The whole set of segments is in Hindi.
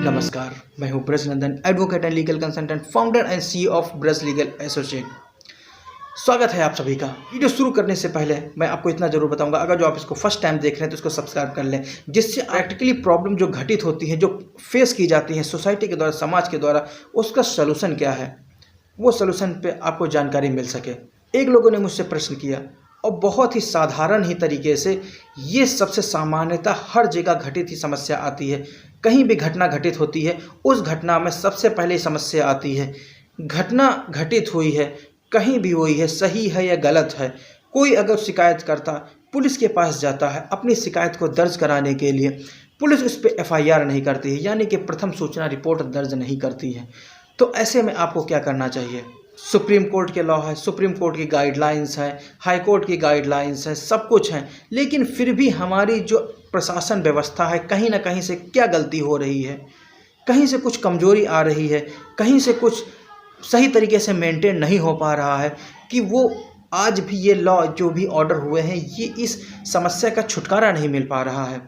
नमस्कार, मैं हूं Braj Nandan, advocate and legal consultant, founder and CEO of Braj legal associate. स्वागत है आप सभी का। वीडियो शुरू करने से पहले मैं आपको इतना जरूर बताऊंगा, अगर जो आप इसको फर्स्ट टाइम देख रहे हैं तो इसको सब्सक्राइब कर लें, जिससे प्रैक्टिकली प्रॉब्लम जो घटित होती है, जो फेस की जाती है सोसाइटी के द्वारा, समाज के द्वारा, उसका सलूशन क्या है, वो सलूशन पे आपको जानकारी मिल सके। एक लोगों ने मुझसे प्रश्न किया और बहुत ही साधारण ही तरीके से, ये सबसे सामान्यतः हर जगह घटित ही समस्या आती है। कहीं भी घटना घटित होती है, उस घटना में सबसे पहले समस्या आती है। घटना घटित हुई है, कहीं भी हुई है, सही है या गलत है, कोई अगर शिकायत करता पुलिस के पास जाता है अपनी शिकायत को दर्ज कराने के लिए, पुलिस उस पर एफआईआर नहीं करती है, यानी कि प्रथम सूचना रिपोर्ट दर्ज नहीं करती है। तो ऐसे में आपको क्या करना चाहिए? सुप्रीम कोर्ट के लॉ है, सुप्रीम कोर्ट की गाइडलाइंस है, हाई कोर्ट की गाइडलाइंस है, सब कुछ है, लेकिन फिर भी हमारी जो प्रशासन व्यवस्था है, कहीं ना कहीं से क्या गलती हो रही है, कहीं से कुछ कमजोरी आ रही है, कहीं से कुछ सही तरीके से मेंटेन नहीं हो पा रहा है कि वो आज भी ये लॉ जो भी ऑर्डर हुए हैं, ये इस समस्या का छुटकारा नहीं मिल पा रहा है।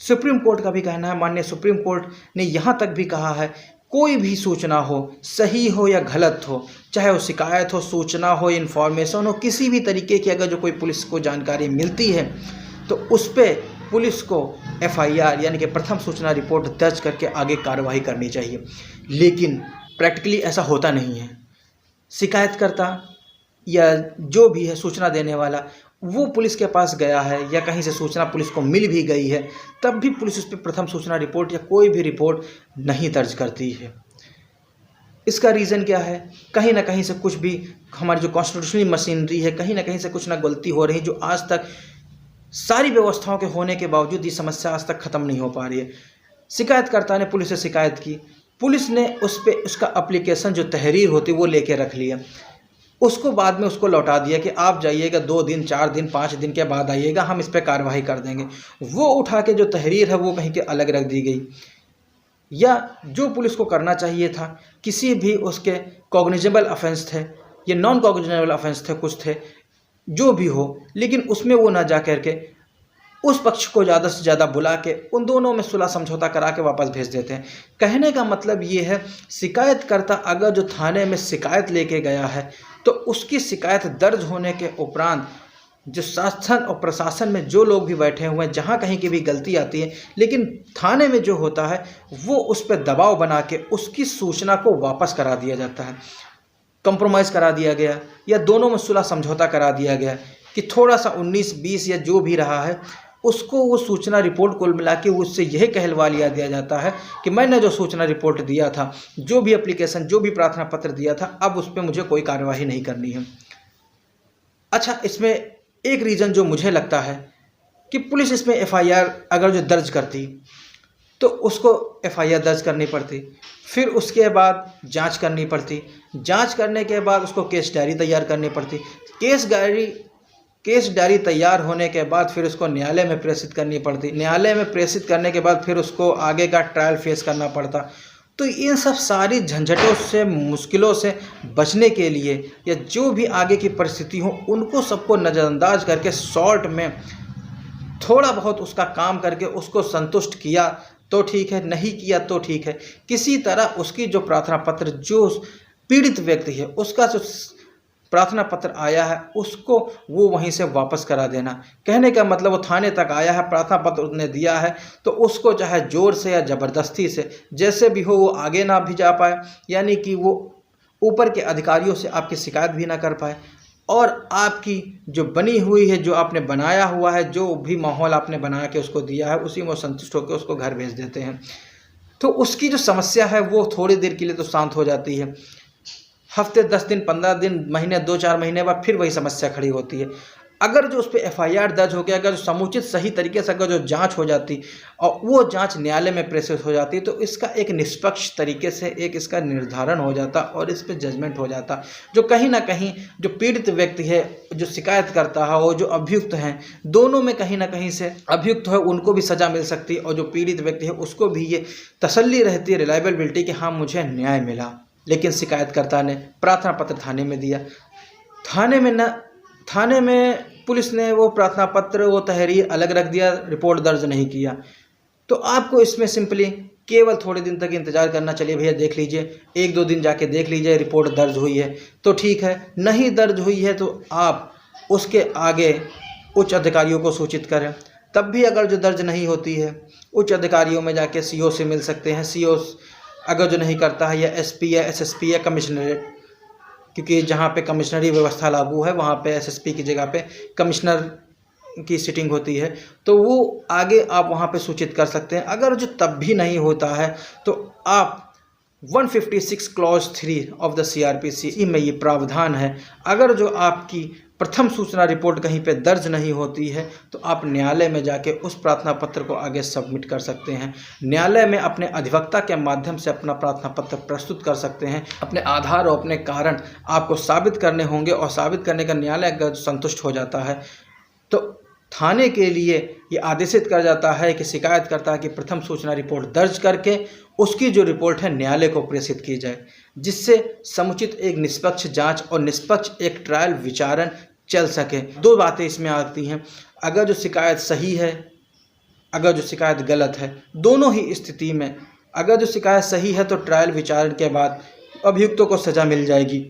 सुप्रीम कोर्ट का भी कहना है, माननीय सुप्रीम कोर्ट ने यहाँ तक भी कहा है, कोई भी सूचना हो, सही हो या गलत हो, चाहे वो शिकायत हो, सूचना हो, इन्फॉर्मेशन हो, किसी भी तरीके की अगर जो कोई पुलिस को जानकारी मिलती है तो उस पर पुलिस को एफआईआर यानी कि प्रथम सूचना रिपोर्ट दर्ज करके आगे कार्रवाई करनी चाहिए। लेकिन प्रैक्टिकली ऐसा होता नहीं है। शिकायतकर्ता या जो भी है सूचना देने वाला, वो पुलिस के पास गया है या कहीं से सूचना पुलिस को मिल भी गई है, तब भी पुलिस उस पर प्रथम सूचना रिपोर्ट या कोई भी रिपोर्ट नहीं दर्ज करती है। इसका रीज़न क्या है? कहीं ना कहीं से कुछ भी हमारी जो कॉन्स्टिट्यूशनल मशीनरी है, कहीं ना कहीं से कुछ ना गलती हो रही है, जो आज तक सारी व्यवस्थाओं के होने के बावजूद ये समस्या आज तक ख़त्म नहीं हो पा रही है। शिकायतकर्ता ने पुलिस से शिकायत की, पुलिस ने उस पर उसका एप्लीकेशन जो तहरीर होती वो लेके रख लिया, उसको बाद में उसको लौटा दिया कि आप जाइएगा 2 दिन, 4 दिन, 5 दिन के बाद आइएगा, हम इस पर कार्रवाई कर देंगे। वो उठा के जो तहरीर है वो कहीं के अलग रख दी गई। या जो पुलिस को करना चाहिए था, किसी भी उसके कॉग्निजेबल ऑफेंस थे या नॉन कॉग्निजेबल ऑफेंस थे, कुछ थे, जो भी हो, लेकिन उसमें वो ना जा करके उस पक्ष को ज़्यादा से ज़्यादा बुला के उन दोनों में सुलह समझौता करा के वापस भेज देते हैं। कहने का मतलब ये है, शिकायतकर्ता अगर जो थाने में शिकायत लेके गया है तो उसकी शिकायत दर्ज होने के उपरांत जो शासन और प्रशासन में जो लोग भी बैठे हुए हैं, जहाँ कहीं की भी गलती आती है, लेकिन थाने में जो होता है वो उस पर दबाव बना के उसकी सूचना को वापस करा दिया जाता है, कंप्रोमाइज़ करा दिया गया या दोनों में सुलह समझौता करा दिया गया कि थोड़ा सा 19-20 या जो भी रहा है उसको वो सूचना रिपोर्ट कुल मिला के उससे यही कहलवा लिया दिया जाता है कि मैंने जो सूचना रिपोर्ट दिया था, जो भी एप्लीकेशन, जो भी प्रार्थना पत्र दिया था, अब उस पर मुझे कोई कार्यवाही नहीं करनी है। अच्छा, इसमें एक रीज़न जो मुझे लगता है कि पुलिस इसमें एफआईआर अगर जो दर्ज करती तो उसको एफआईआर दर्ज करनी पड़ती, फिर उसके बाद जांच करनी पड़ती, जांच करने के बाद उसको केस डायरी तैयार करनी पड़ती, केस डायरी तैयार होने के बाद फिर उसको न्यायालय में प्रेषित करनी पड़ती, न्यायालय में प्रेषित करने के बाद फिर उसको आगे का ट्रायल फेस करना पड़ता। तो इन सब सारी झंझटों से, मुश्किलों से बचने के लिए या जो भी आगे की परिस्थिति हो, उनको सबको नज़रअंदाज करके शॉर्ट में थोड़ा बहुत उसका काम करके उसको संतुष्ट किया तो ठीक है, नहीं किया तो ठीक है, किसी तरह उसकी जो प्रार्थना पत्र, जो पीड़ित व्यक्ति है उसका जो प्रार्थना पत्र आया है उसको वो वहीं से वापस करा देना। कहने का मतलब वो थाने तक आया है, प्रार्थना पत्र उसने दिया है, तो उसको चाहे ज़ोर से या ज़बरदस्ती से जैसे भी हो वो आगे ना भी जा पाए, यानी कि वो ऊपर के अधिकारियों से आपकी शिकायत भी ना कर पाए, और आपकी जो बनी हुई है, जो आपने बनाया हुआ है, जो भी माहौल आपने बना के उसको दिया है, उसी में संतुष्ट होकर उसको घर भेज देते हैं। तो उसकी जो समस्या है वो थोड़ी देर के लिए तो शांत हो जाती है, हफ्ते 10 दिन, 15 दिन, महीने, 2-4 महीने बाद फिर वही समस्या खड़ी होती है। अगर जो उस पर एफआईआर दर्ज हो गया, अगर समुचित सही तरीके से अगर जो जांच हो जाती और वो जांच न्यायालय में प्रेषित हो जाती, तो इसका एक निष्पक्ष तरीके से एक इसका निर्धारण हो जाता और इस पर जजमेंट हो जाता, जो कहीं ना कहीं जो पीड़ित व्यक्ति है, जो शिकायत करता है और जो अभियुक्त हैं, दोनों में कहीं ना कहीं से अभियुक्त है उनको भी सज़ा मिल सकती है और जो पीड़ित व्यक्ति है उसको भी ये तसल्ली रहती है, रिलायबिलिटी कि हाँ मुझे न्याय मिला। लेकिन शिकायतकर्ता ने प्रार्थना पत्र थाने में दिया, थाने में पुलिस ने वो प्रार्थना पत्र, वो तहरीर अलग रख दिया, रिपोर्ट दर्ज नहीं किया, तो आपको इसमें सिंपली केवल थोड़े दिन तक इंतज़ार करना, चलिए भैया देख लीजिए, 1-2 दिन जाके देख लीजिए, रिपोर्ट दर्ज हुई है तो ठीक है, नहीं दर्ज हुई है तो आप उसके आगे उच्च अधिकारियों को सूचित करें। तब भी अगर जो दर्ज नहीं होती है, उच्च अधिकारियों में जाके सीओ से मिल सकते हैं। सीओ अगर जो नहीं करता है, या एसपी या एसएसपी या कमिश्नरेट, क्योंकि जहाँ पे कमिश्नरी व्यवस्था लागू है वहाँ पे एसएसपी की जगह पे कमिश्नर की सीटिंग होती है, तो वो आगे आप वहाँ पे सूचित कर सकते हैं। अगर जो तब भी नहीं होता है तो आप 156 क्लॉज 3 ऑफ द CRPC में ये प्रावधान है, अगर जो आपकी प्रथम सूचना रिपोर्ट कहीं पे दर्ज नहीं होती है तो आप न्यायालय में जाके उस प्रार्थना पत्र को आगे सबमिट कर सकते हैं। न्यायालय में अपने अधिवक्ता के माध्यम से अपना प्रार्थना पत्र प्रस्तुत कर सकते हैं। अपने आधार और अपने कारण आपको साबित करने होंगे, और साबित करने का न्यायालय अगर संतुष्ट हो जाता है तो थाने के लिए ये आदेशित कर जाता है कि शिकायतकर्ता की प्रथम सूचना रिपोर्ट दर्ज करके उसकी जो रिपोर्ट है न्यायालय को प्रेषित की जाए, जिससे समुचित एक निष्पक्ष जांच और निष्पक्ष एक ट्रायल विचारण चल सके। 2 बातें इसमें आती हैं, अगर जो शिकायत सही है, अगर जो शिकायत गलत है, दोनों ही स्थिति में अगर जो शिकायत सही है तो ट्रायल विचारण के बाद अभियुक्तों को सज़ा मिल जाएगी।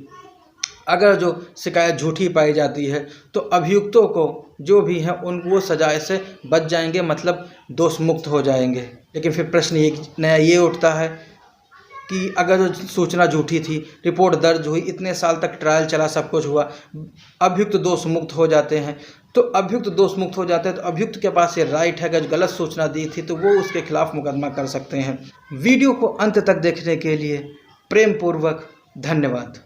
अगर जो शिकायत झूठी पाई जाती है तो अभियुक्तों को जो भी हैं वो सज़ा से बच जाएंगे, मतलब दोष मुक्त हो जाएंगे। लेकिन फिर प्रश्न ये उठता है कि अगर जो सूचना झूठी थी, रिपोर्ट दर्ज हुई, इतने साल तक ट्रायल चला, सब कुछ हुआ, अभियुक्त दोष मुक्त हो जाते हैं, तो अभियुक्त दोष मुक्त हो जाते हैं तो अभियुक्त के पास ये राइट है, अगर गलत सूचना दी थी तो वो उसके खिलाफ मुकदमा कर सकते हैं। वीडियो को अंत तक देखने के लिए प्रेम पूर्वक धन्यवाद।